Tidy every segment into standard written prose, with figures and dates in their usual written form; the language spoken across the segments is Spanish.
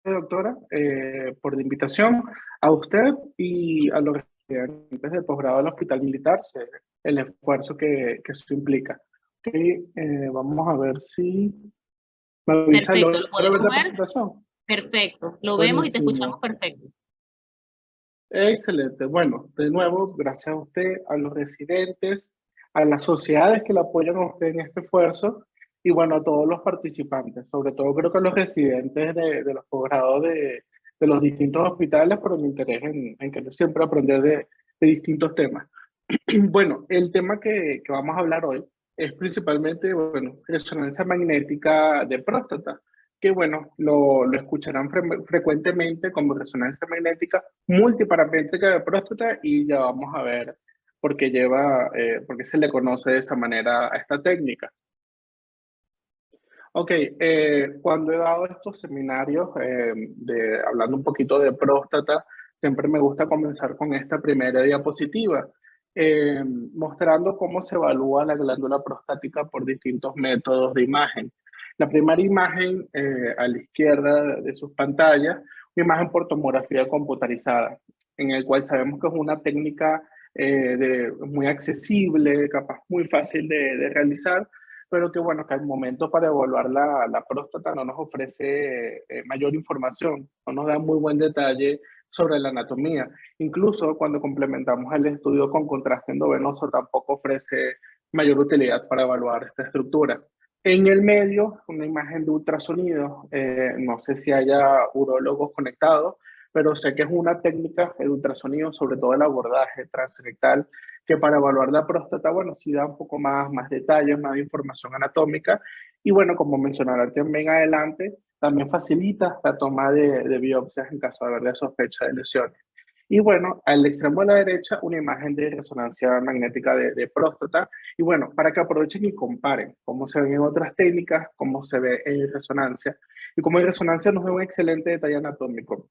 doctora, por la invitación a usted y a los estudiantes de posgrado del Hospital Militar, el esfuerzo que eso implica. Ok, vamos a ver si me avisa, Perfecto, ¿logra ¿lo ver podemos la ver? presentación? Perfecto, lo vemos y te escuchamos Buenísimo, perfecto. excelente. Bueno, de nuevo, gracias a usted, a los residentes, a las sociedades que le apoyan a usted en este esfuerzo y bueno, a todos los participantes, sobre todo creo que a los residentes de los posgrados de los distintos hospitales por el interés en querer siempre aprender de distintos temas. Bueno, el tema que vamos a hablar hoy es principalmente, bueno, resonancia magnética de próstata, que bueno, lo escucharán frecuentemente como resonancia magnética multiparamétrica de próstata y ya vamos a ver por qué se le conoce de esa manera a esta técnica. Ok, cuando he dado estos seminarios hablando un poquito de próstata, siempre me gusta comenzar con esta primera diapositiva, mostrando cómo se evalúa la glándula prostática por distintos métodos de imagen. La primera imagen a la izquierda de sus pantallas, una imagen por tomografía computarizada, en el cual sabemos que es una técnica muy accesible, capaz muy fácil de realizar, pero que bueno, que al momento para evaluar la próstata no nos ofrece mayor información, no nos da muy buen detalle sobre la anatomía. Incluso cuando complementamos el estudio con contraste endovenoso tampoco ofrece mayor utilidad para evaluar esta estructura. En el medio, una imagen de ultrasonido, no sé si haya urólogos conectados, pero sé que es una técnica de ultrasonido, sobre todo el abordaje transrectal, que para evaluar la próstata, bueno, sí da un poco más detalles, más información anatómica. Y bueno, como mencionaré también adelante, también facilita la toma de biopsias en caso de haber sospecha de lesiones. Y bueno, al extremo de la derecha, una imagen de resonancia magnética de próstata. Y bueno, para que aprovechen y comparen cómo se ven en otras técnicas, cómo se ve en resonancia. Y como en resonancia nos da un excelente detalle anatómico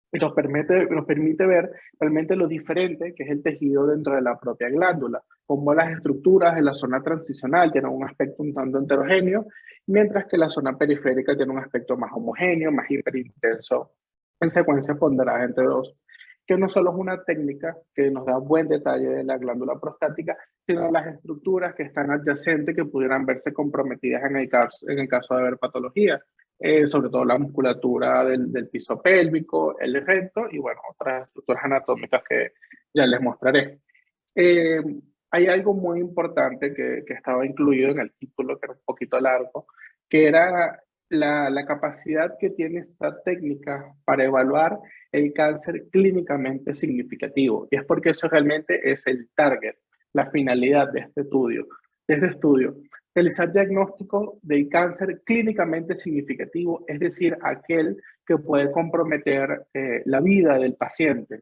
y nos permite ver realmente lo diferente que es el tejido dentro de la propia glándula, como las estructuras de la zona transicional tienen un aspecto un tanto heterogéneo, mientras que la zona periférica tiene un aspecto más homogéneo, más hiperintenso, en secuencia ponderada entre dos, que no solo es una técnica que nos da buen detalle de la glándula prostática, sino las estructuras que están adyacentes que pudieran verse comprometidas en el caso de haber patología, sobre todo la musculatura del piso pélvico, el recto y bueno, otras estructuras anatómicas que ya les mostraré. Eh, Hay algo muy importante que estaba incluido en el título, que era un poquito largo, que era la capacidad que tiene esta técnica para evaluar el cáncer clínicamente significativo. Y es porque eso realmente es el target, la finalidad de este estudio. Realizar diagnóstico del cáncer clínicamente significativo, es decir, aquel que puede comprometer la vida del paciente.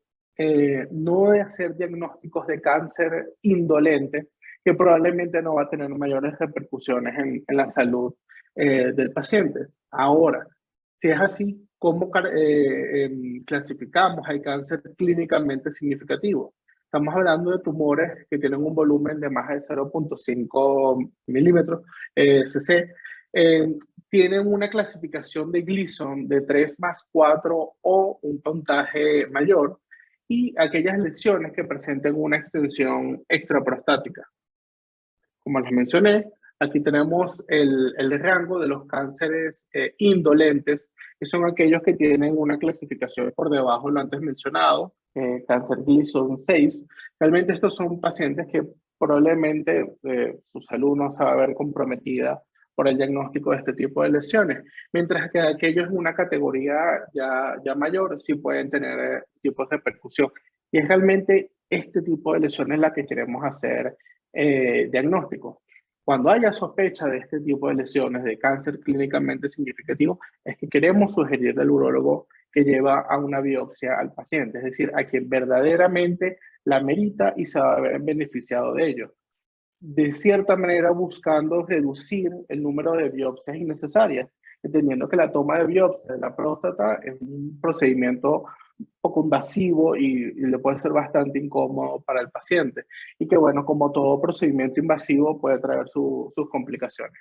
No de hacer diagnósticos de cáncer indolente, que probablemente no va a tener mayores repercusiones en la salud del paciente. Ahora, si es así, ¿cómo clasificamos al cáncer clínicamente significativo? Estamos hablando de tumores que tienen un volumen de más de 0.5 milímetros cc. Eh, Tienen una clasificación de Gleason de 3+4 o un puntaje mayor, y aquellas lesiones que presenten una extensión extraprostática. Como les mencioné, aquí tenemos el rango de los cánceres indolentes, que son aquellos que tienen una clasificación por debajo de lo antes mencionado, cáncer Gleason 6. Realmente estos son pacientes que probablemente su salud no se va a ver comprometida por el diagnóstico de este tipo de lesiones, mientras que aquellos en una categoría ya mayor sí pueden tener tipos de repercusión. Y es realmente este tipo de lesiones la que queremos hacer diagnóstico. Cuando haya sospecha de este tipo de lesiones, de cáncer clínicamente significativo, es que queremos sugerir al urólogo que lleva a una biopsia al paciente, es decir, a quien verdaderamente la merita y se va a ver beneficiado de ello. De cierta manera buscando reducir el número de biopsias innecesarias, entendiendo que la toma de biopsia de la próstata es un procedimiento un poco invasivo y le puede ser bastante incómodo para el paciente. Y que bueno, como todo procedimiento invasivo puede traer sus complicaciones.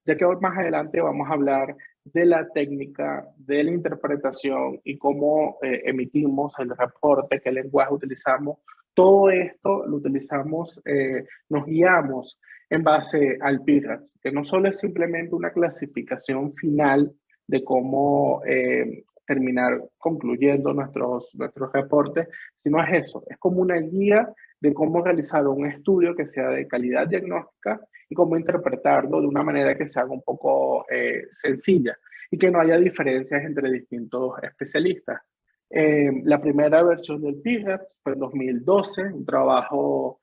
Ya que más adelante vamos a hablar de la técnica, de la interpretación y cómo emitimos el reporte, qué lenguaje utilizamos. Todo esto lo utilizamos, nos guiamos en base al PIRATS, que no solo es simplemente una clasificación final de cómo terminar concluyendo nuestros reportes, sino es eso, es como una guía de cómo realizar un estudio que sea de calidad diagnóstica y cómo interpretarlo de una manera que se haga un poco sencilla y que no haya diferencias entre distintos especialistas. La primera versión del PIRATS fue en 2012, un trabajo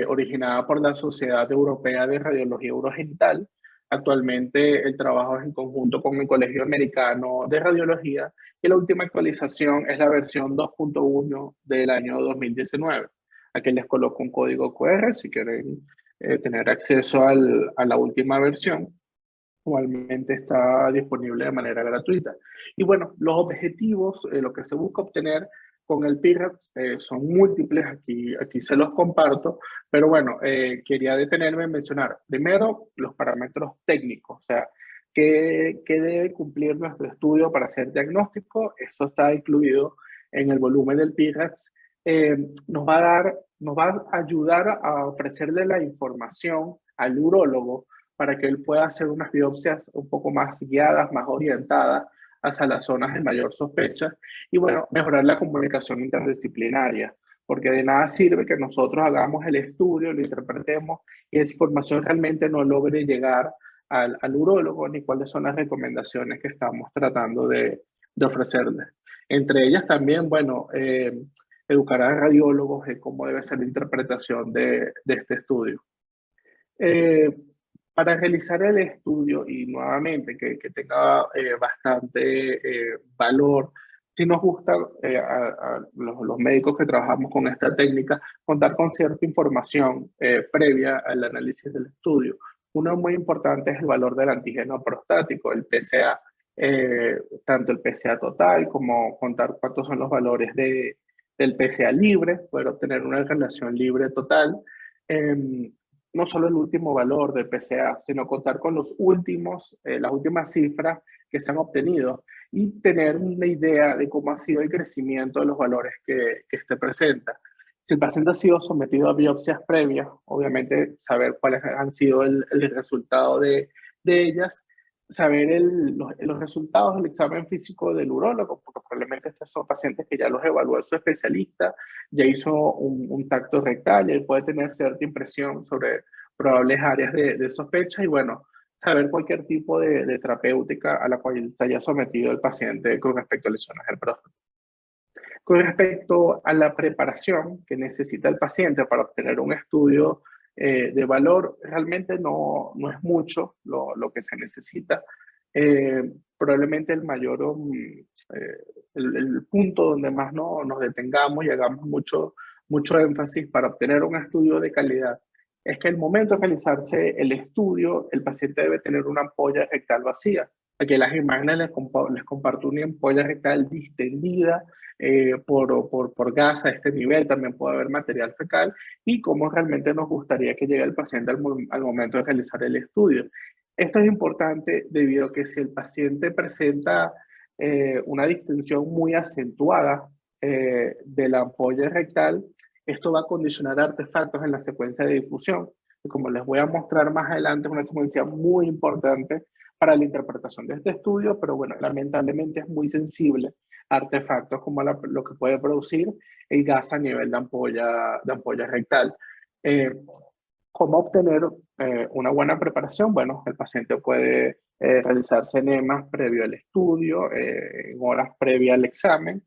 originado por la Sociedad Europea de Radiología Urogenital. Actualmente el trabajo es en conjunto con el Colegio Americano de Radiología y la última actualización es la versión 2.1 del año 2019. Aquí les coloco un código QR si quieren tener acceso a la última versión. Igualmente está disponible de manera gratuita. Y bueno, los objetivos, lo que se busca obtener con el PIRATS son múltiples, aquí se los comparto, pero bueno, quería detenerme en mencionar primero los parámetros técnicos, o sea, qué debe cumplir nuestro estudio para hacer diagnóstico. Eso está incluido en el volumen del PIRATS. Nos va a ayudar a ofrecerle la información al urólogo para que él pueda hacer unas biopsias un poco más guiadas, más orientadas hacia las zonas de mayor sospecha y bueno, mejorar la comunicación interdisciplinaria, porque de nada sirve que nosotros hagamos el estudio, lo interpretemos y esa información realmente no logre llegar al urólogo ni cuáles son las recomendaciones que estamos tratando de ofrecerles. Entre ellas también, bueno, educar a radiólogos en cómo debe ser la interpretación de este estudio. Eh, para realizar el estudio y nuevamente que tenga bastante valor, si nos gusta a los médicos que trabajamos con esta técnica, contar con cierta información previa al análisis del estudio. Uno muy importante es el valor del antígeno prostático, el PSA, tanto el PSA total como contar cuántos son los valores del PSA libre, poder obtener una relación libre total. No solo el último valor de PCA, sino contar con los últimos, las últimas cifras que se han obtenido y tener una idea de cómo ha sido el crecimiento de los valores que este presenta. Si el paciente ha sido sometido a biopsias previas, obviamente saber cuáles han sido el resultado de ellas, saber los resultados del examen físico del urólogo, porque probablemente estos son pacientes que ya los evaluó su especialista, ya hizo un tacto rectal y él puede tener cierta impresión sobre probables áreas de sospecha y bueno, saber cualquier tipo de terapéutica a la cual se haya sometido el paciente con respecto a lesiones del próstata. Con respecto a la preparación que necesita el paciente para obtener un estudio de valor, realmente no es mucho lo que se necesita. Probablemente el mayor, el punto donde más nos detengamos y hagamos mucho énfasis para obtener un estudio de calidad es que al momento de realizarse el estudio, el paciente debe tener una ampolla rectal vacía. Aquí en las imágenes les comparto una ampolla rectal distendida por gas a este nivel, también puede haber material fecal y cómo realmente nos gustaría que llegue el paciente al momento de realizar el estudio. Esto es importante debido a que si el paciente presenta una distensión muy acentuada de la ampolla rectal, esto va a condicionar artefactos en la secuencia de difusión. Y como les voy a mostrar más adelante, es una secuencia muy importante para la interpretación de este estudio, pero bueno, lamentablemente es muy sensible a artefactos como lo que puede producir el gas a nivel de ampolla rectal. Eh, ¿Cómo obtener una buena preparación? Bueno, el paciente puede realizarse enemas previo al estudio, en horas previas al examen.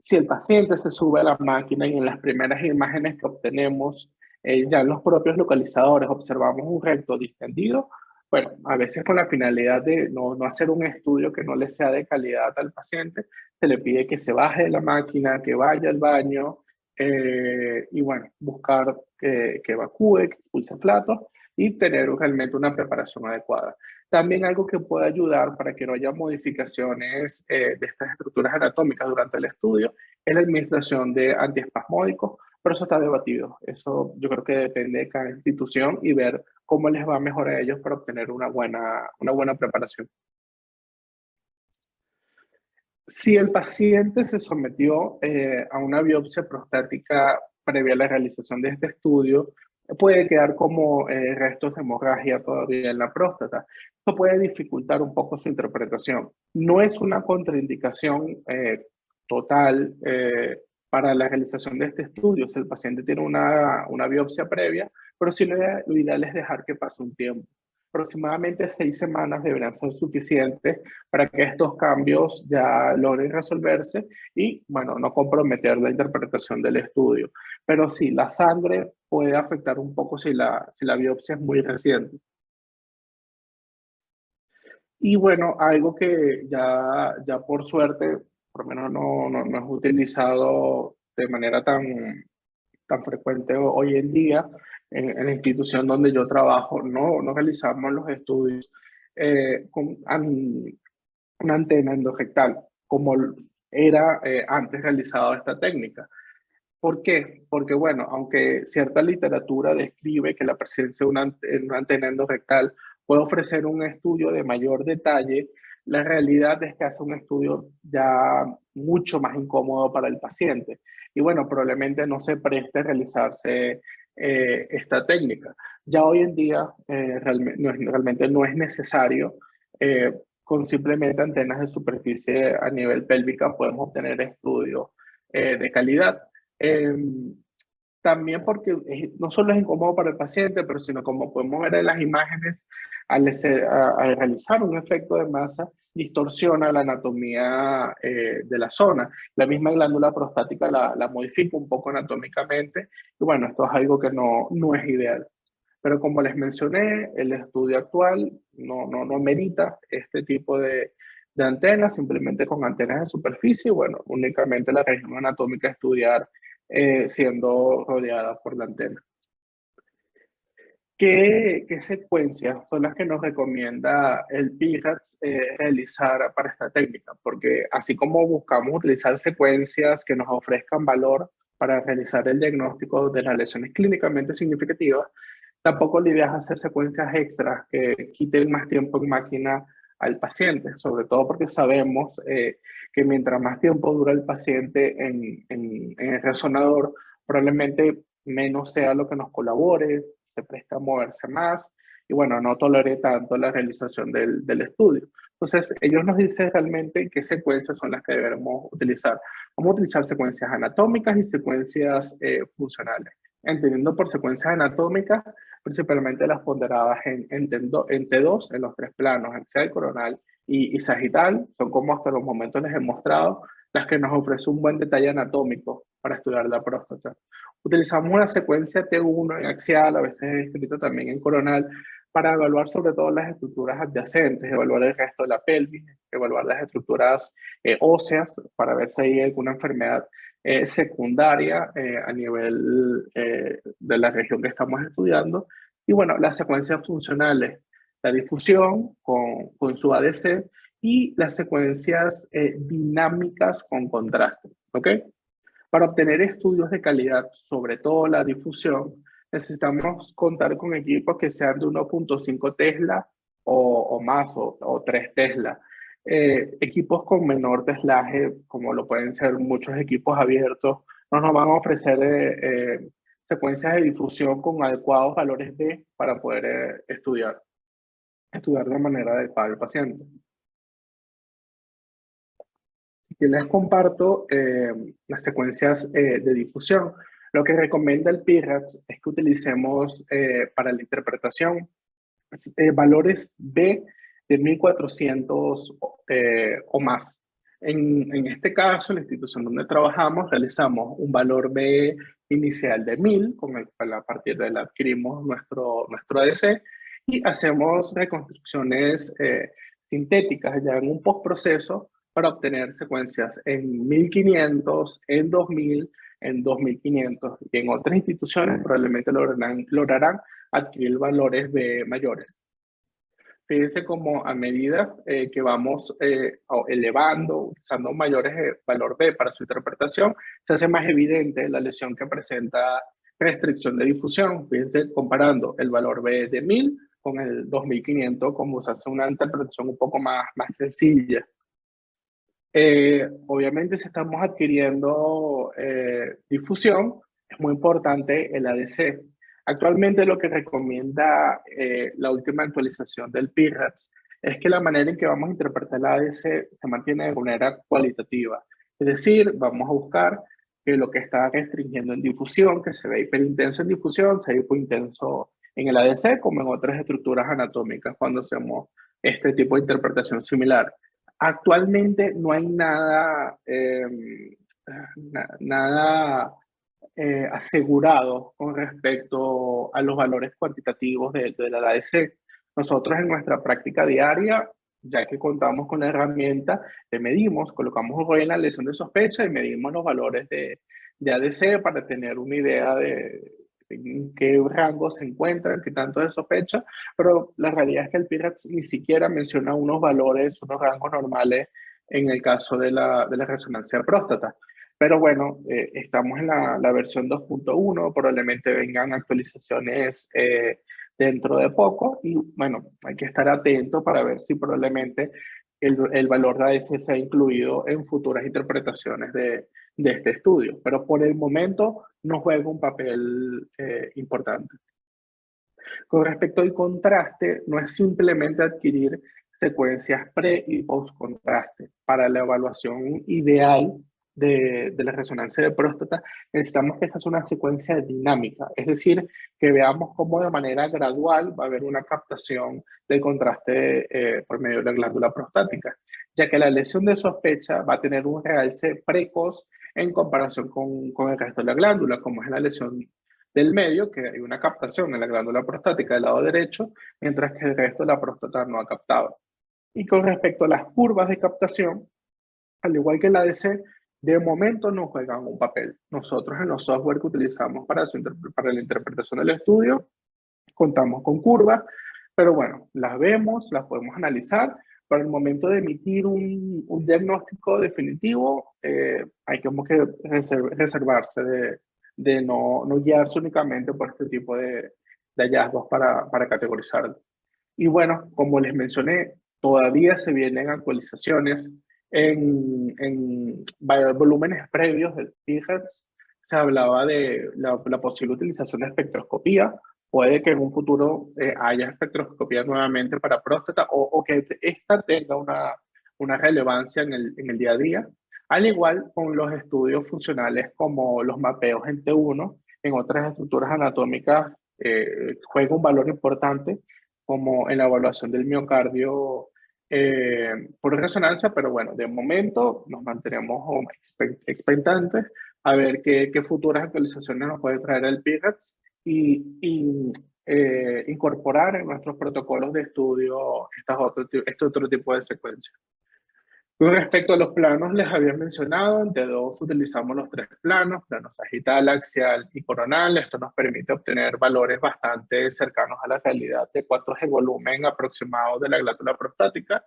Si el paciente se sube a la máquina y en las primeras imágenes que obtenemos, ya en los propios localizadores observamos un recto distendido, bueno, a veces con la finalidad de no hacer un estudio que no le sea de calidad al paciente, se le pide que se baje de la máquina, que vaya al baño y bueno, buscar que evacúe, que expulse platos y tener realmente una preparación adecuada. También algo que puede ayudar para que no haya modificaciones de estas estructuras anatómicas durante el estudio es la administración de antiespasmódicos pero eso está debatido. Eso yo creo que depende de cada institución y ver cómo les va mejor a ellos para obtener una buena preparación. Si el paciente se sometió a una biopsia prostática previa a la realización de este estudio, puede quedar como restos de hemorragia todavía en la próstata. Esto puede dificultar un poco su interpretación. No es una contraindicación total para la realización de este estudio si el paciente tiene una biopsia previa, pero sí lo ideal es dejar que pase un tiempo. Aproximadamente 6 semanas deberán ser suficientes para que estos cambios ya logren resolverse y, bueno, no comprometer la interpretación del estudio. Pero sí, la sangre puede afectar un poco si la biopsia es muy reciente. Y bueno, algo que ya por suerte, por lo menos no es utilizado de manera tan frecuente hoy en día, en la institución donde yo trabajo, no realizamos los estudios con una antena endorrectal, como era antes realizado esta técnica. ¿Por qué? Porque, bueno, aunque cierta literatura describe que la presencia de una antena endorrectal puede ofrecer un estudio de mayor detalle, la realidad es que hace un estudio ya mucho más incómodo para el paciente. Y bueno, probablemente no se preste a realizarse esta técnica. Ya hoy en día realmente no es necesario. Con simplemente antenas de superficie a nivel pélvica podemos obtener estudios de calidad. Eh, También porque no solo es incómodo para el paciente, pero sino como podemos ver en las imágenes, al realizar un efecto de masa, distorsiona la anatomía de la zona. La misma glándula prostática la modifica un poco anatómicamente y bueno, esto es algo que no es ideal. Pero como les mencioné, el estudio actual no merita este tipo de antenas, simplemente con antenas de superficie, bueno, únicamente la región anatómica a estudiar siendo rodeada por la antena. ¿Qué secuencias son las que nos recomienda el PIRATS realizar para esta técnica? Porque así como buscamos utilizar secuencias que nos ofrezcan valor para realizar el diagnóstico de las lesiones clínicamente significativas, tampoco la idea es hacer secuencias extras que quiten más tiempo en máquina al paciente, sobre todo porque sabemos que mientras más tiempo dura el paciente en el resonador, probablemente menos sea lo que nos colabore, se presta a moverse más y bueno, no tolere tanto la realización del estudio. Entonces, ellos nos dicen realmente qué secuencias son las que debemos utilizar. Vamos a utilizar secuencias anatómicas y secuencias funcionales. Entendiendo por secuencias anatómicas, principalmente las ponderadas en T2, en los tres planos, axial, coronal y sagital, son como hasta los momentos les he mostrado, las que nos ofrecen un buen detalle anatómico para estudiar la próstata. Utilizamos una secuencia T1 en axial, a veces escrita también en coronal, para evaluar sobre todo las estructuras adyacentes, evaluar el resto de la pelvis, evaluar las estructuras óseas para ver si hay alguna enfermedad secundaria a nivel de la región que estamos estudiando. Y bueno, las secuencias funcionales, la difusión con su ADC y las secuencias dinámicas con contraste, ¿ok? Para obtener estudios de calidad, sobre todo la difusión, necesitamos contar con equipos que sean de 1.5 Tesla o más, o 3 Tesla. Equipos con menor teslaje, como lo pueden ser muchos equipos abiertos, no nos van a ofrecer secuencias de difusión con adecuados valores B para poder estudiar de manera adecuada al paciente. Y les comparto las secuencias de difusión. Lo que recomienda el PIRATS es que utilicemos para la interpretación valores B de 1400 o más. En este caso, en la institución donde trabajamos, realizamos un valor B inicial de 1000, con el cual a partir de él adquirimos nuestro ADC, y hacemos reconstrucciones sintéticas ya en un postproceso para obtener secuencias en 1500, en 2000, en 2500 y en otras instituciones probablemente lograrán adquirir valores B mayores. Fíjense como a medida que vamos elevando, usando mayores valor B para su interpretación, se hace más evidente la lesión que presenta restricción de difusión. Fíjense comparando el valor B de 1000 con el 2500, como se hace una interpretación un poco más sencilla. Obviamente, si estamos adquiriendo difusión, es muy importante el ADC. Actualmente lo que recomienda la última actualización del PIRATS es que la manera en que vamos a interpretar el ADC se mantiene de manera cualitativa. Es decir, vamos a buscar que lo que está restringiendo en difusión, que se ve hiperintenso en difusión, se ve hipointenso en el ADC, como en otras estructuras anatómicas cuando hacemos este tipo de interpretación similar. Actualmente no hay nada, nada asegurado con respecto a los valores cuantitativos de la ADC. Nosotros en nuestra práctica diaria, ya que contamos con la herramienta, le medimos, colocamos un rollo en la lesión de sospecha y medimos los valores de ADC para tener una idea de en qué rango se encuentra, en qué tanto de sospecha, pero la realidad es que el PIRATS ni siquiera menciona unos valores, unos rangos normales en el caso de la resonancia de próstata. Pero bueno, estamos en la versión 2.1, probablemente vengan actualizaciones dentro de poco y bueno, hay que estar atento para ver si probablemente el valor de AS sea incluido en futuras interpretaciones de este estudio, pero por el momento no juega un papel importante. Con respecto al contraste, no es simplemente adquirir secuencias pre y post contraste. Para la evaluación ideal de la resonancia de próstata, necesitamos que esta sea una secuencia dinámica, es decir, que veamos cómo de manera gradual va a haber una captación del contraste por medio de la glándula prostática, ya que la lesión de sospecha va a tener un realce precoz en comparación con el resto de la glándula, como es la lesión del medio, que hay una captación en la glándula prostática del lado derecho, mientras que el resto de la próstata no ha captado. Y con respecto a las curvas de captación, al igual que la ADC, de momento no juegan un papel. Nosotros en los software que utilizamos para la interpretación del estudio, contamos con curvas, pero bueno, las vemos, las podemos analizar. Para el momento de emitir un diagnóstico definitivo, hay que reservarse de no guiarse únicamente por este tipo de hallazgos para categorizarlo. Y bueno, como les mencioné, todavía se vienen actualizaciones en volúmenes previos del PIRATS. Se hablaba de la posible utilización de espectroscopía. Puede que en un futuro haya espectroscopía nuevamente para próstata o que esta tenga una relevancia en el día a día. Al igual con los estudios funcionales como los mapeos en T1, en otras estructuras anatómicas juega un valor importante como en la evaluación del miocardio por resonancia, pero bueno, de momento nos mantenemos expectantes a ver qué futuras actualizaciones nos puede traer el PIRATS y incorporar en nuestros protocolos de estudio este otro tipo de secuencias. Con respecto a los planos, les había mencionado, en T2 utilizamos los tres planos, plano sagital, axial y coronal. Esto nos permite obtener valores bastante cercanos a la realidad de cuánto es el volumen aproximado de la glándula prostática.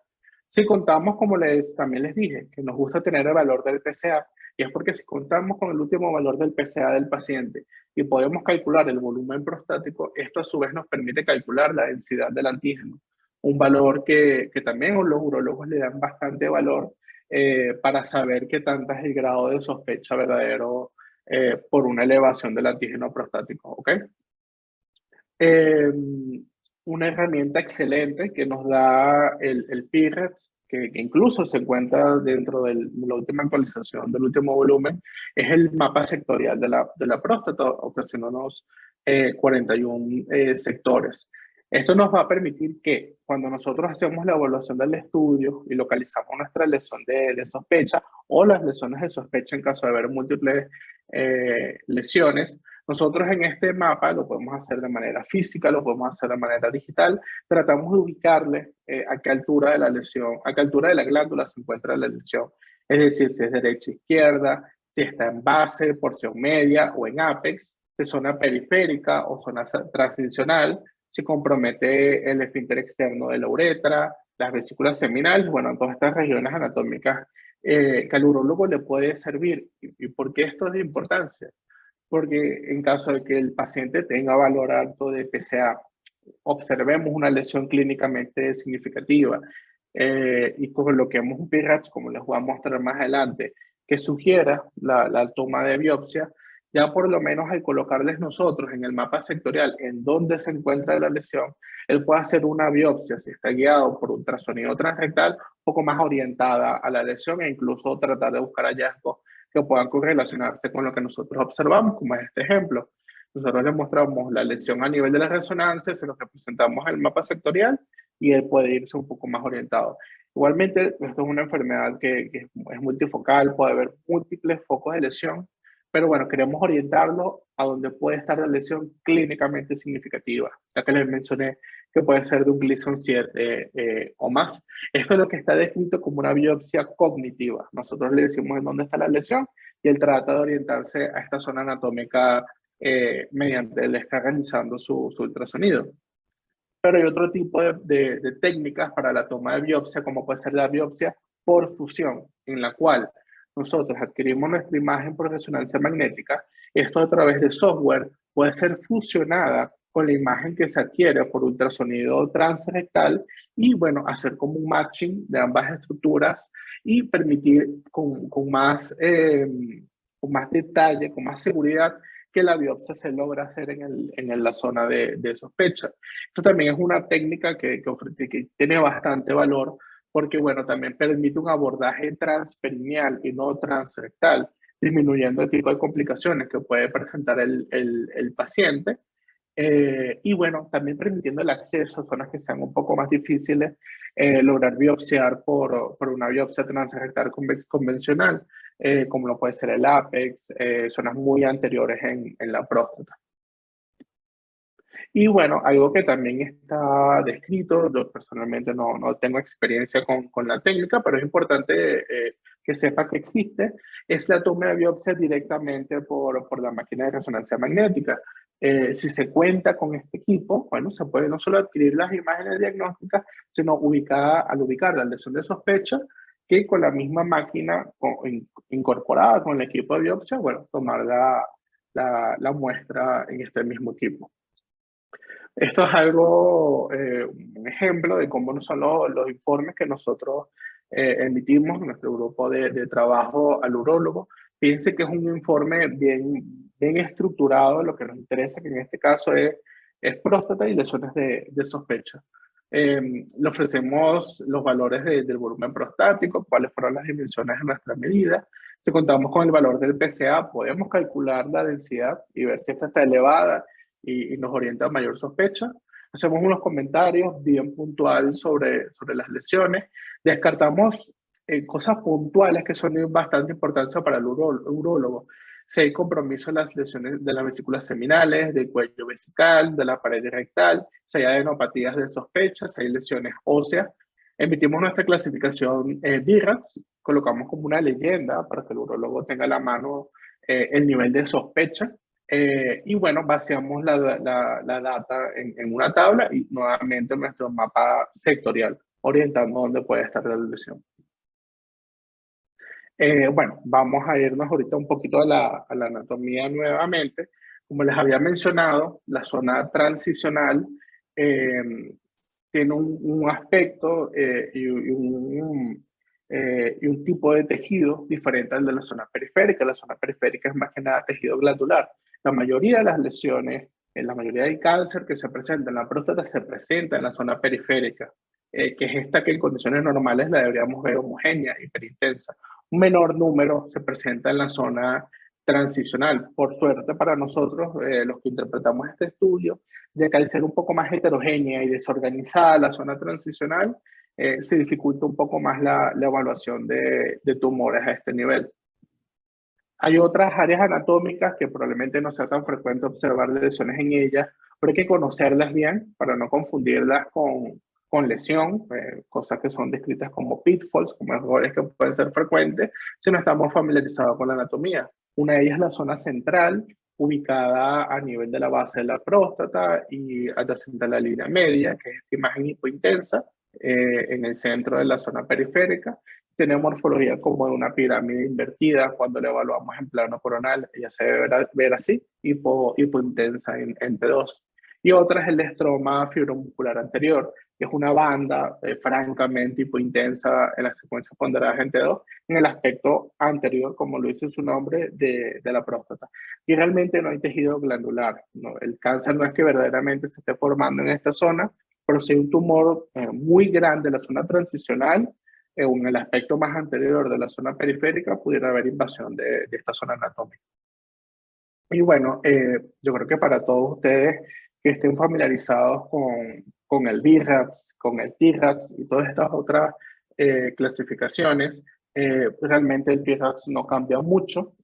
Si contamos, como también les dije, que nos gusta tener el valor del PSA, y es porque si contamos con el último valor del PSA del paciente y podemos calcular el volumen prostático, esto a su vez nos permite calcular la densidad del antígeno, un valor que también los urólogos le dan bastante valor para saber qué tanta es el grado de sospecha verdadero por una elevación del antígeno prostático, ¿ok? Una herramienta excelente que nos da el PIRATS, que incluso se encuentra dentro de la última actualización del último volumen, es el mapa sectorial de la próstata, ofreciéndonos 41 sectores. Esto nos va a permitir que cuando nosotros hacemos la evaluación del estudio y localizamos nuestra lesión de sospecha o las lesiones de sospecha en caso de haber múltiples lesiones, nosotros en este mapa lo podemos hacer de manera física, lo podemos hacer de manera digital, tratamos de ubicarle a qué altura de la lesión, a qué altura de la glándula se encuentra la lesión. Es decir, si es derecha, izquierda, si está en base, porción media o en apex, si es zona periférica o zona transicional, si compromete el esfínter externo de la uretra, las vesículas seminales, bueno, en todas estas regiones anatómicas que al urólogo le puede servir. ¿Y por qué esto es de importancia? Porque en caso de que el paciente tenga valor alto de PSA, observemos una lesión clínicamente significativa y coloquemos un PIRATS, como les voy a mostrar más adelante, que sugiera la toma de biopsia, ya por lo menos al colocarles nosotros en el mapa sectorial en dónde se encuentra la lesión, él puede hacer una biopsia, si está guiado por ultrasonido transrectal, un poco más orientada a la lesión e incluso tratar de buscar hallazgos que puedan correlacionarse con lo que nosotros observamos, como es este ejemplo. Nosotros le mostramos la lesión a nivel de la resonancia, se lo representamos en el mapa sectorial y él puede irse un poco más orientado. Igualmente, esto es una enfermedad que es multifocal, puede haber múltiples focos de lesión, pero bueno, queremos orientarlo a donde puede estar la lesión clínicamente significativa, ya que les mencioné que puede ser de un Gleason 7 o más. Esto es lo que está descrito como una biopsia cognitiva. Nosotros le decimos en dónde está la lesión y él trata de orientarse a esta zona anatómica mediante él está realizando su ultrasonido. Pero hay otro tipo de técnicas para la toma de biopsia, como puede ser la biopsia por fusión, en la cual nosotros adquirimos nuestra imagen por resonancia magnética. Esto a través de software puede ser fusionada con la imagen que se adquiere por ultrasonido transrectal y, bueno, hacer como un matching de ambas estructuras y permitir con más detalle, con más seguridad, que la biopsia se logra hacer en la zona de sospecha. Esto también es una técnica que tiene bastante valor porque, bueno, también permite un abordaje transperineal y no transrectal, disminuyendo el tipo de complicaciones que puede presentar el paciente. Y bueno, también permitiendo el acceso a zonas que sean un poco más difíciles, lograr biopsiar por una biopsia transrectal convencional, como lo puede ser el ápex, zonas muy anteriores en la próstata. Y bueno, algo que también está descrito, yo personalmente no tengo experiencia con la técnica, pero es importante que sepa que existe, es la toma de biopsia directamente por la máquina de resonancia magnética. Si se cuenta con este equipo, bueno, se puede no solo adquirir las imágenes diagnósticas, sino al ubicar la lesión de sospecha, que con la misma máquina incorporada con el equipo de biopsia, bueno, tomar la muestra en este mismo equipo. Esto es algo, un ejemplo de cómo no son los informes que nosotros emitimos en nuestro grupo de trabajo al urólogo. Fíjense que es un informe bien estructurado. Lo que nos interesa, que en este caso es próstata y lesiones de sospecha. Le ofrecemos los valores del volumen prostático, cuáles fueron las dimensiones de nuestra medida. Si contamos con el valor del PSA, podemos calcular la densidad y ver si esta está elevada y nos orienta a mayor sospecha. Hacemos unos comentarios bien puntuales sobre las lesiones. Descartamos cosas puntuales que son de bastante importancia para el urólogo. Si hay compromiso en las lesiones de las vesículas seminales, del cuello vesical, de la pared rectal, si hay adenopatías de sospecha, si hay lesiones óseas. Emitimos nuestra clasificación BIRATS, colocamos como una leyenda para que el urólogo tenga a la mano el nivel de sospecha. Y bueno, vaciamos la data en una tabla y nuevamente nuestro mapa sectorial, orientando dónde puede estar la lesión. Bueno, vamos a irnos ahorita un poquito a la anatomía nuevamente. Como les había mencionado, la zona transicional tiene un aspecto y un tipo de tejido diferente al de la zona periférica. La zona periférica es más que nada tejido glandular. La mayoría de las lesiones, la mayoría del cáncer que se presenta en la próstata se presenta en la zona periférica, que es esta que en condiciones normales la deberíamos ver homogénea, hiperintensa. Un menor número se presenta en la zona transicional. Por suerte para nosotros, los que interpretamos este estudio, ya que al ser un poco más heterogénea y desorganizada la zona transicional, se dificulta un poco más la evaluación de tumores a este nivel. Hay otras áreas anatómicas que probablemente no sea tan frecuente observar lesiones en ellas, pero hay que conocerlas bien para no confundirlas con lesión, cosas que son descritas como pitfalls, como errores que pueden ser frecuentes si no estamos familiarizados con la anatomía. Una de ellas es la zona central, ubicada a nivel de la base de la próstata y adyacente a la línea media, que es esta imagen hipointensa, en el centro de la zona periférica. Tiene morfología como de una pirámide invertida. Cuando la evaluamos en plano coronal, ella se debe ver así, hipointensa en T2. Y otra es el estroma fibromuscular anterior, que es una banda francamente hipointensa en las secuencias ponderadas en T2, en el aspecto anterior, como lo dice su nombre, de la próstata. Y realmente no hay tejido glandular, ¿no? El cáncer no es que verdaderamente se esté formando en esta zona, pero si hay un tumor muy grande en la zona transicional, o en el aspecto más anterior de la zona periférica, pudiera haber invasión de esta zona anatómica. Y bueno, yo creo que para todos ustedes que estén familiarizados con el BIRATS, con el TIRATS y todas estas otras clasificaciones, realmente el BIRATS no cambia mucho.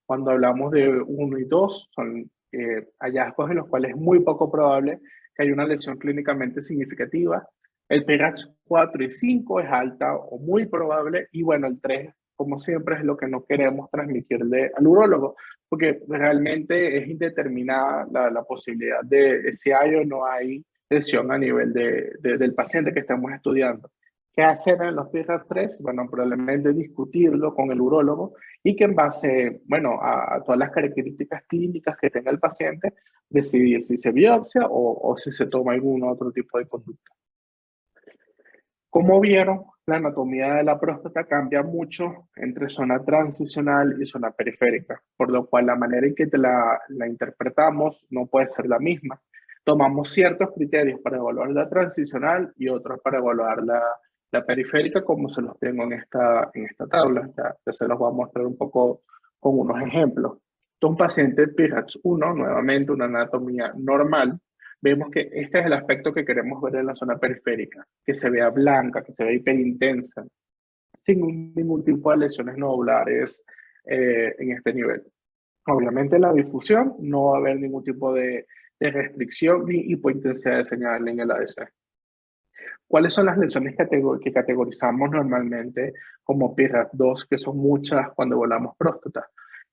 Cuando hablamos de 1 y 2, son hallazgos en los cuales es muy poco probable que haya una lesión clínicamente significativa. El PIRATS 4 y 5 es alta o muy probable, y bueno, el 3, como siempre, es lo que no queremos transmitirle al urólogo, porque realmente es indeterminada la posibilidad de si hay o no hay lesión a nivel del paciente que estamos estudiando. ¿Qué hacer en los PIRATS 3? Bueno, probablemente discutirlo con el urólogo y que en base, bueno, a todas las características clínicas que tenga el paciente, decidir si se biopsia o si se toma algún otro tipo de conducta. Como vieron, la anatomía de la próstata cambia mucho entre zona transicional y zona periférica, por lo cual la manera en que la interpretamos no puede ser la misma. Tomamos ciertos criterios para evaluar la transicional y otros para evaluar la periférica, como se los tengo en esta tabla. Ya se los voy a mostrar un poco con unos ejemplos. Un paciente PIRATS 1, nuevamente una anatomía normal. Vemos que este es el aspecto que queremos ver en la zona periférica, que se vea blanca, que se vea hiperintensa, sin ningún tipo de lesiones nodulares en este nivel. Obviamente la difusión no va a haber ningún tipo de restricción ni hipointensidad de señal en el ADC. ¿Cuáles son las lesiones que categorizamos normalmente como PIRATS 2, que son muchas cuando volamos próstata?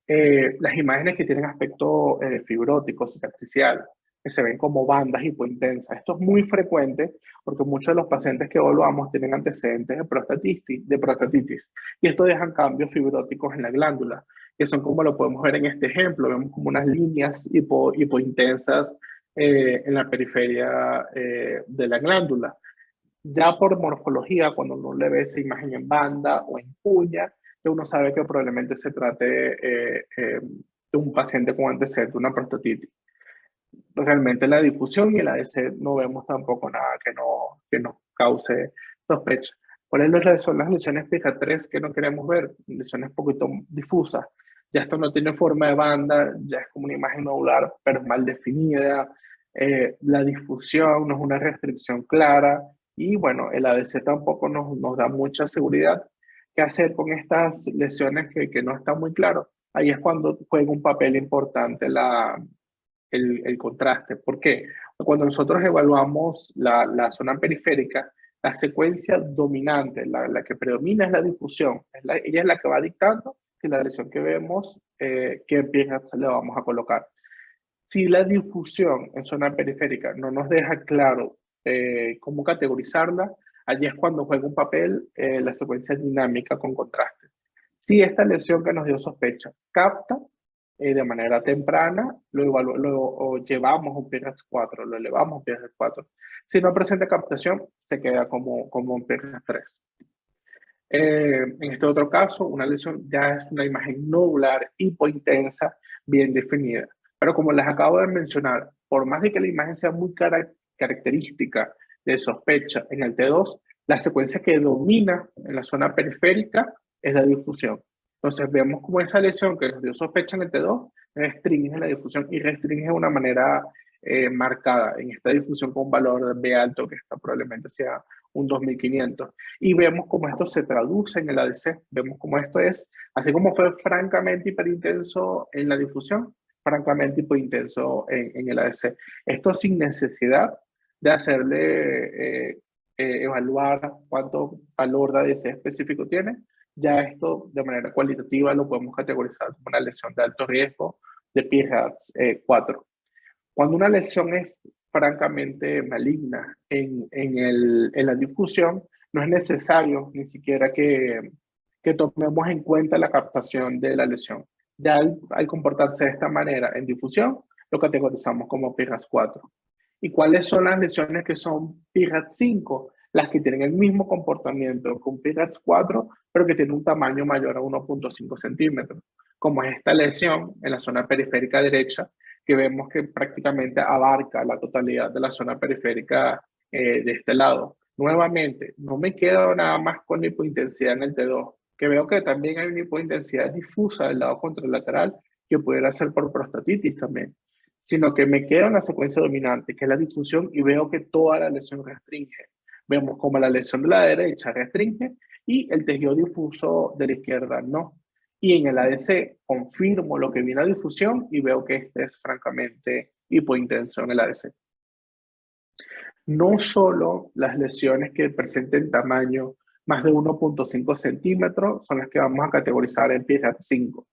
Las imágenes que tienen aspecto fibrótico, cicatricial, que se ven como bandas hipointensas. Esto es muy frecuente porque muchos de los pacientes que evaluamos tienen antecedentes de prostatitis, y esto dejan cambios fibróticos en la glándula, que son como lo podemos ver en este ejemplo. Vemos como unas líneas hipointensas en la periferia de la glándula. Ya por morfología, cuando uno le ve esa imagen en banda o en puya, ya uno sabe que probablemente se trate de un paciente con antecedente de una prostatitis. Realmente la difusión y el ADC no vemos tampoco nada que nos cause sospecha. ¿Cuáles son las lesiones fija 3 que no queremos ver? Lesiones poquito difusas. Ya esto no tiene forma de banda, ya es como una imagen nodular, pero mal definida. La difusión no es una restricción clara. Y bueno, el ADC tampoco nos da mucha seguridad. ¿Qué hacer con estas lesiones que no están muy claro? Ahí es cuando juega un papel importante el contraste. ¿Por qué? Cuando nosotros evaluamos la zona periférica, la secuencia dominante, la que predomina es la difusión. Ella es la que va dictando si la lesión que vemos, qué piezas le vamos a colocar. Si la difusión en zona periférica no nos deja claro cómo categorizarla, allí es cuando juega un papel la secuencia dinámica con contraste. Si esta lesión que nos dio sospecha capta de manera temprana, lo llevamos a un PIRATS 4, lo elevamos a un PIRATS 4. Si no presenta captación, se queda como un PIRATS 3. En este otro caso, una lesión ya es una imagen nodular hipointensa, bien definida. Pero como les acabo de mencionar, por más de que la imagen sea muy característica de sospecha en el T2, la secuencia que domina en la zona periférica es la difusión. Entonces vemos como esa lesión que nos dio sospecha en el T2 restringe la difusión y restringe de una manera marcada en esta difusión con un valor B alto, que esta probablemente sea un 2500. Y vemos cómo esto se traduce en el ADC. Vemos cómo esto es, así como fue francamente hiperintenso en la difusión, francamente hiperintenso en el ADC. Esto sin necesidad de hacerle evaluar cuánto valor de ADC específico tiene. Ya esto de manera cualitativa lo podemos categorizar como una lesión de alto riesgo de PIRADS 4. Cuando una lesión es francamente maligna en la difusión, no es necesario ni siquiera que tomemos en cuenta la captación de la lesión. Ya al comportarse de esta manera en difusión, lo categorizamos como PIRADS 4. ¿Y cuáles son las lesiones que son PIRADS 5? Las que tienen el mismo comportamiento que un PIRADS 4, pero que tienen un tamaño mayor a 1.5 centímetros, como es esta lesión en la zona periférica derecha, que vemos que prácticamente abarca la totalidad de la zona periférica de este lado. Nuevamente, no me quedo nada más con la hipointensidad en el T2, que veo que también hay una hipointensidad difusa del lado contralateral que pudiera ser por prostatitis también, sino que me quedo en la secuencia dominante, que es la difusión, y veo que toda la lesión restringe. Vemos como la lesión de la derecha restringe y el tejido difuso de la izquierda no. Y en el ADC confirmo lo que vi en la difusión y veo que este es francamente hipointenso en el ADC. No solo las lesiones que presenten tamaño más de 1.5 centímetros son las que vamos a categorizar en PIRADS 5,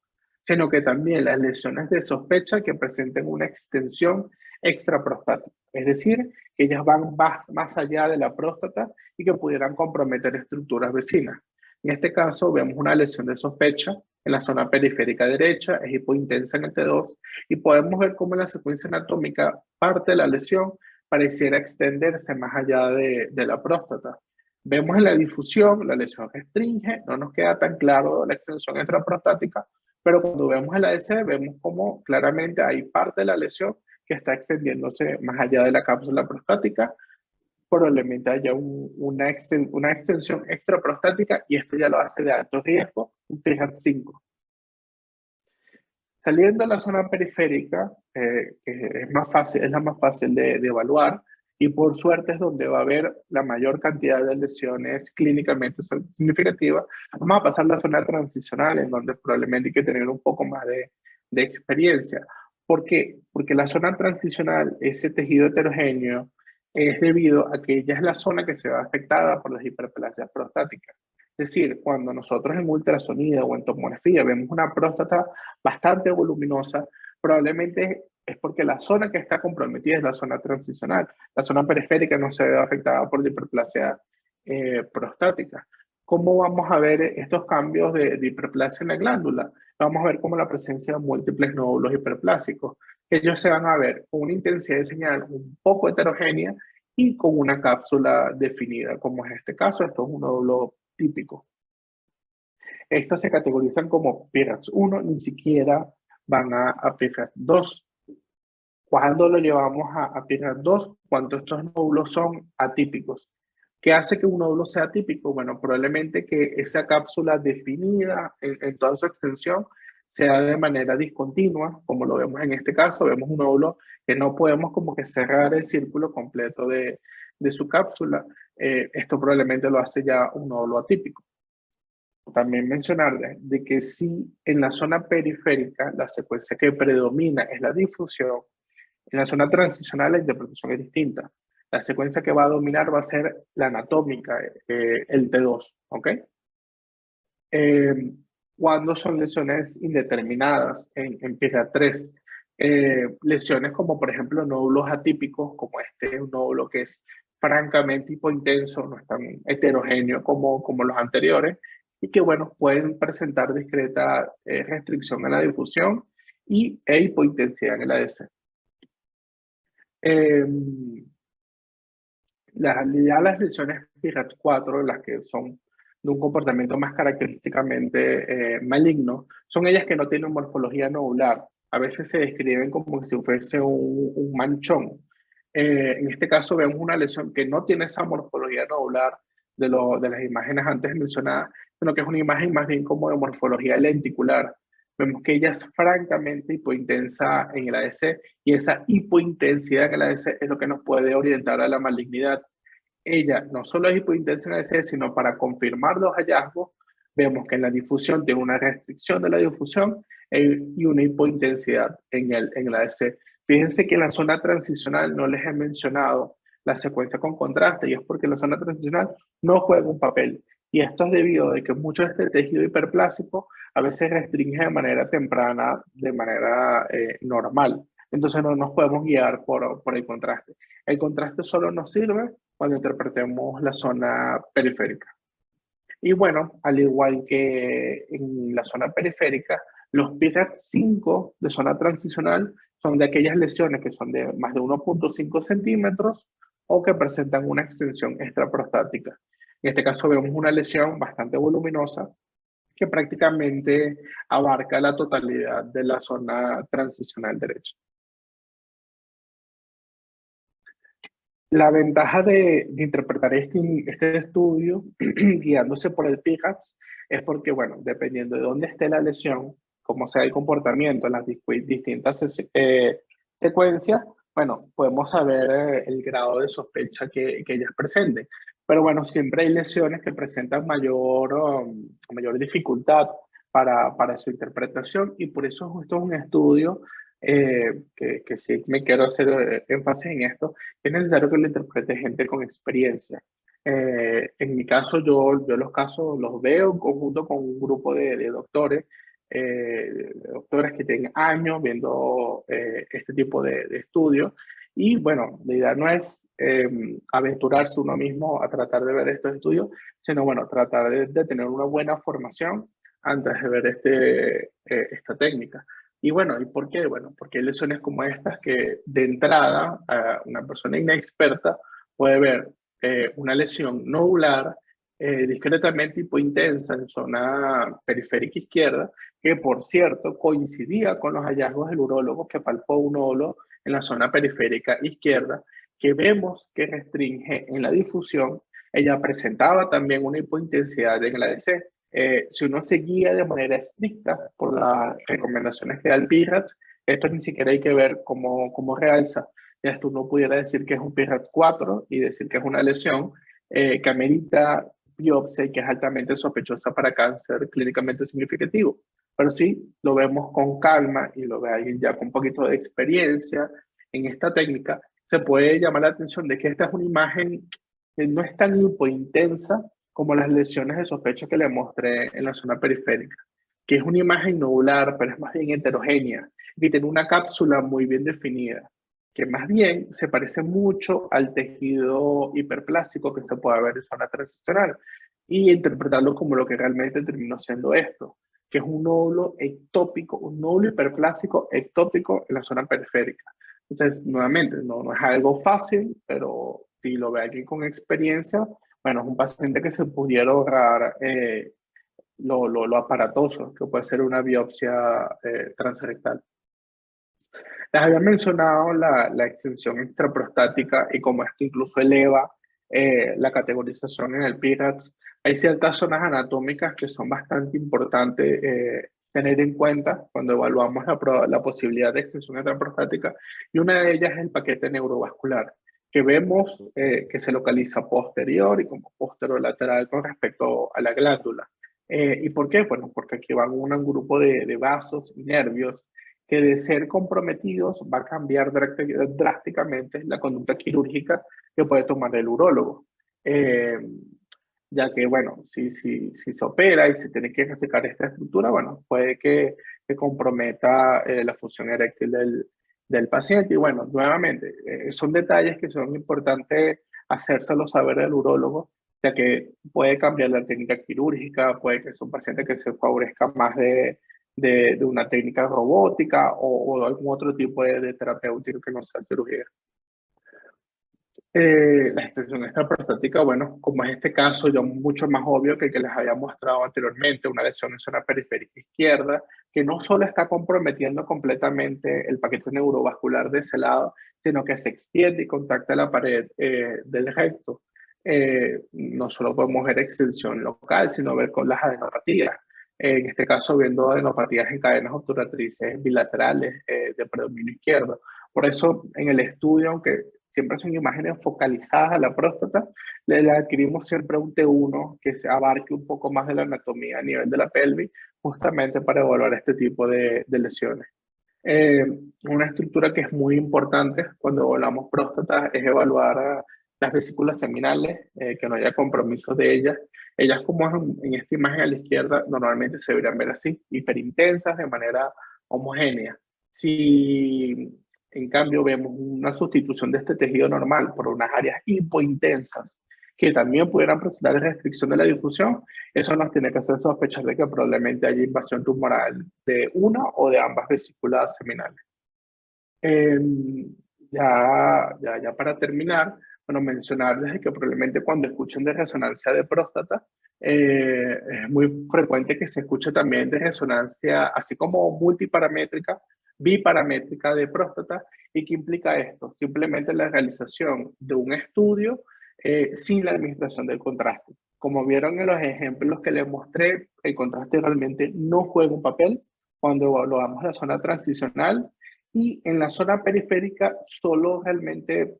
sino que también las lesiones de sospecha que presenten una extensión extraprostática, es decir, que ellas van más allá de la próstata y que pudieran comprometer estructuras vecinas. En este caso vemos una lesión de sospecha en la zona periférica derecha, es hipointensa en el T2, y podemos ver cómo en la secuencia anatómica parte de la lesión pareciera extenderse más allá de la próstata. Vemos en la difusión, la lesión restringe, no nos queda tan claro la extensión extraprostática, pero cuando vemos el ADC, vemos como claramente hay parte de la lesión que está extendiéndose más allá de la cápsula prostática. Probablemente haya una extensión extraprostática y esto ya lo hace de alto riesgo, un PIRADS 5. Saliendo de la zona periférica, que es la más fácil de evaluar, y por suerte es donde va a haber la mayor cantidad de lesiones clínicamente significativas, vamos a pasar a la zona transicional, en donde probablemente hay que tener un poco más de experiencia. ¿Por qué? Porque la zona transicional, ese tejido heterogéneo, es debido a que ella es la zona que se va afectada por las hiperplasias prostáticas. Es decir, cuando nosotros en ultrasonido o en tomografía vemos una próstata bastante voluminosa, probablemente es porque la zona que está comprometida es la zona transicional. La zona periférica no se ve afectada por la hiperplasia prostática. ¿Cómo vamos a ver estos cambios de hiperplasia en la glándula? Vamos a ver como la presencia de múltiples nódulos hiperplásicos. Ellos se van a ver con una intensidad de señal un poco heterogénea y con una cápsula definida, como es este caso. Esto es un nódulo típico. Estos se categorizan como PIRADS 1, ni siquiera van a PIRADS 2. Cuando lo llevamos a PIRADS 2, cuando estos nódulos son atípicos. ¿Qué hace que un nódulo sea atípico? Bueno, probablemente que esa cápsula definida en toda su extensión sea de manera discontinua, como lo vemos en este caso. Vemos un nódulo que no podemos como que cerrar el círculo completo de su cápsula. Esto probablemente lo hace ya un nódulo atípico. También mencionar de que si en la zona periférica la secuencia que predomina es la difusión, en la zona transicional la interpretación es distinta. La secuencia que va a dominar va a ser la anatómica, el T2, ¿ok? Cuando son lesiones indeterminadas en PIRADS 3, lesiones como por ejemplo nódulos atípicos, como este, un nódulo que es francamente hipointenso, no es tan heterogéneo como los anteriores, y que bueno, pueden presentar discreta restricción en la difusión e hipointensidad en el ADC. Ya las lesiones PIRADS 4, las que son de un comportamiento más característicamente maligno, son ellas que no tienen morfología nodular. A veces se describen como si fuese un manchón. En este caso vemos una lesión que no tiene esa morfología nodular de las imágenes antes mencionadas, sino que es una imagen más bien como de morfología lenticular. Vemos que ella es francamente hipointensa en el ADC y esa hipointensidad en el ADC es lo que nos puede orientar a la malignidad. Ella no solo es hipointensa en el ADC, sino para confirmar los hallazgos, vemos que en la difusión tiene una restricción de la difusión y una hipointensidad en el ADC. Fíjense que en la zona transicional no les he mencionado la secuencia con contraste y es porque la zona transicional no juega un papel. Y esto es debido a que mucho de este tejido hiperplástico a veces restringe de manera temprana, de manera normal. Entonces no nos podemos guiar por el contraste. El contraste solo nos sirve cuando interpretemos la zona periférica. Y bueno, al igual que en la zona periférica, los PIRAT-5 de zona transicional son de aquellas lesiones que son de más de 1,5 centímetros o que presentan una extensión extraprostática. En este caso vemos una lesión bastante voluminosa que prácticamente abarca la totalidad de la zona transicional derecha. La ventaja de interpretar este estudio guiándose por el PIGATS es porque, bueno, dependiendo de dónde esté la lesión, cómo sea el comportamiento en las distintas secuencias, bueno, podemos saber el grado de sospecha que ellas presenten. Pero bueno, siempre hay lesiones que presentan mayor dificultad para su interpretación y por eso justo es un estudio que sí me quiero hacer énfasis en esto, es necesario que lo interprete gente con experiencia. En mi caso, yo los casos los veo en conjunto con un grupo de doctores, doctores que tienen años viendo este tipo de estudios. Y bueno, la idea no es aventurarse uno mismo a tratar de ver estos estudios, sino bueno, tratar de tener una buena formación antes de ver esta técnica. Y bueno, ¿y por qué? Bueno, porque hay lesiones como estas que de entrada una persona inexperta puede ver una lesión nodular discretamente hipointensa en zona periférica izquierda, que por cierto coincidía con los hallazgos del urólogo que palpó un nódulo en la zona periférica izquierda, que vemos que restringe en la difusión. Ella presentaba también una hipointensidad en la DC. Si uno se guía de manera estricta por las recomendaciones que da el PIRATS, esto ni siquiera hay que ver cómo realza. Esto uno pudiera decir que es un PIRATS 4 y decir que es una lesión que amerita biopsia y que es altamente sospechosa para cáncer clínicamente significativo. Pero sí, lo vemos con calma y lo ve alguien ya con un poquito de experiencia en esta técnica, se puede llamar la atención de que esta es una imagen que no es tan hipointensa como las lesiones de sospecha que le mostré en la zona periférica, que es una imagen nodular, pero es más bien heterogénea, y tiene una cápsula muy bien definida, que más bien se parece mucho al tejido hiperplástico que se puede ver en zona transicional, y interpretarlo como lo que realmente terminó siendo esto, que es un nódulo ectópico, un nódulo hiperplástico ectópico en la zona periférica. Entonces, nuevamente, no es algo fácil, pero si lo ve alguien con experiencia, bueno, es un paciente que se pudiera ahorrar lo aparatoso, que puede ser una biopsia transrectal. Les había mencionado la extensión extraprostática y cómo esto incluso eleva la categorización en el PIRATS. Hay ciertas zonas anatómicas que son bastante importantes tener en cuenta cuando evaluamos la posibilidad de extensión extraprostática, y una de ellas es el paquete neurovascular, que vemos que se localiza posterior y como posterolateral con respecto a la glándula. ¿Y por qué? Bueno, porque aquí van un grupo de vasos y nervios que de ser comprometidos va a cambiar drásticamente la conducta quirúrgica que puede tomar el urólogo. Eh, ya que, bueno, si se opera y se tiene que resecar esta estructura, bueno, puede que comprometa la función eréctil del paciente. Y bueno, nuevamente, son detalles que son importantes hacérselo saber al urólogo, ya que puede cambiar la técnica quirúrgica, puede que sea un paciente que se favorezca más de una técnica robótica o algún otro tipo de terapéutico que no sea cirugía. La extensión extraprostática, bueno, como es este caso, ya mucho más obvio que el que les había mostrado anteriormente, una lesión en zona periférica izquierda, que no solo está comprometiendo completamente el paquete neurovascular de ese lado, sino que se extiende y contacta la pared del recto. No solo podemos ver extensión local, sino ver con las adenopatías. En este caso, viendo adenopatías en cadenas obturatrices bilaterales de predominio izquierdo. Por eso, en el estudio, aunque siempre son imágenes focalizadas a la próstata, le adquirimos siempre un T1 que se abarque un poco más de la anatomía a nivel de la pelvis, justamente para evaluar este tipo de lesiones. Una estructura que es muy importante cuando evaluamos próstata es evaluar las vesículas seminales, que no haya compromiso de ellas. Ellas, como en esta imagen a la izquierda, normalmente se deberían ver así, hiperintensas de manera homogénea. Si en cambio vemos una sustitución de este tejido normal por unas áreas hipointensas que también pudieran presentar restricción de la difusión, eso nos tiene que hacer sospechar de que probablemente haya invasión tumoral de una o de ambas vesículas seminales. Ya para terminar, bueno, mencionarles que probablemente cuando escuchen de resonancia de próstata, es muy frecuente que se escuche también de resonancia, así como multiparamétrica, biparamétrica de próstata. ¿Y qué implica esto? Simplemente la realización de un estudio sin la administración del contraste. Como vieron en los ejemplos que les mostré, el contraste realmente no juega un papel cuando evaluamos la zona transicional, y en la zona periférica solo realmente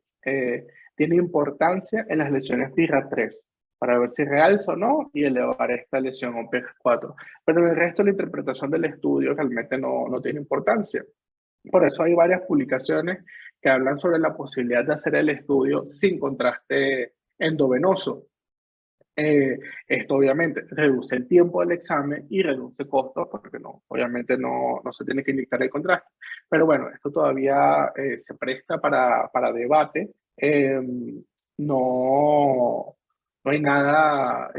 tiene importancia en las lesiones PIRA3 para ver si realza o no y elevar esta lesión a un PIRA4. Pero en el resto de la interpretación del estudio realmente no tiene importancia. Por eso hay varias publicaciones que hablan sobre la posibilidad de hacer el estudio sin contraste endovenoso. Esto obviamente reduce el tiempo del examen y reduce costos porque obviamente no se tiene que inyectar el contraste. Pero bueno, esto todavía se presta para debate. No hay nada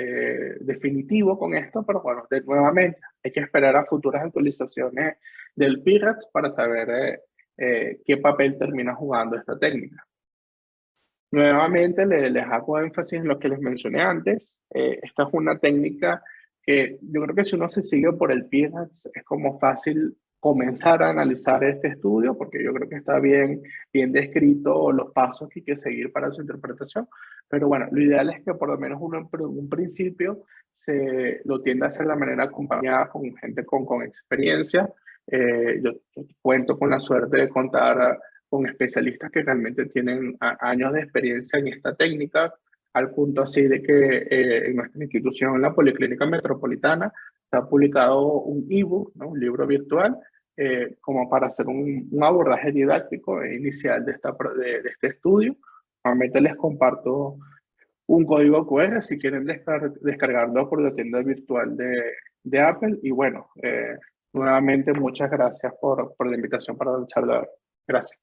definitivo con esto, pero bueno, nuevamente hay que esperar a futuras actualizaciones del PIRATS para saber qué papel termina jugando esta técnica. Nuevamente les hago énfasis en lo que les mencioné antes. Esta es una técnica que yo creo que si uno se sigue por el PIRATS es como fácil comenzar a analizar este estudio porque yo creo que está bien descrito los pasos que hay que seguir para su interpretación. Pero bueno, lo ideal es que por lo menos uno en un principio se lo tienda a hacer de manera acompañada con gente con experiencia. Yo cuento con la suerte de contar con especialistas que realmente tienen años de experiencia en esta técnica, al punto así de que en nuestra institución, en la Policlínica Metropolitana, se ha publicado un ebook, ¿no? Un libro virtual, como para hacer un abordaje didáctico e inicial de este estudio. Normalmente les comparto un código QR si quieren descargarlo por la tienda virtual de Apple. Y bueno, nuevamente muchas gracias por la invitación para la charla. Gracias.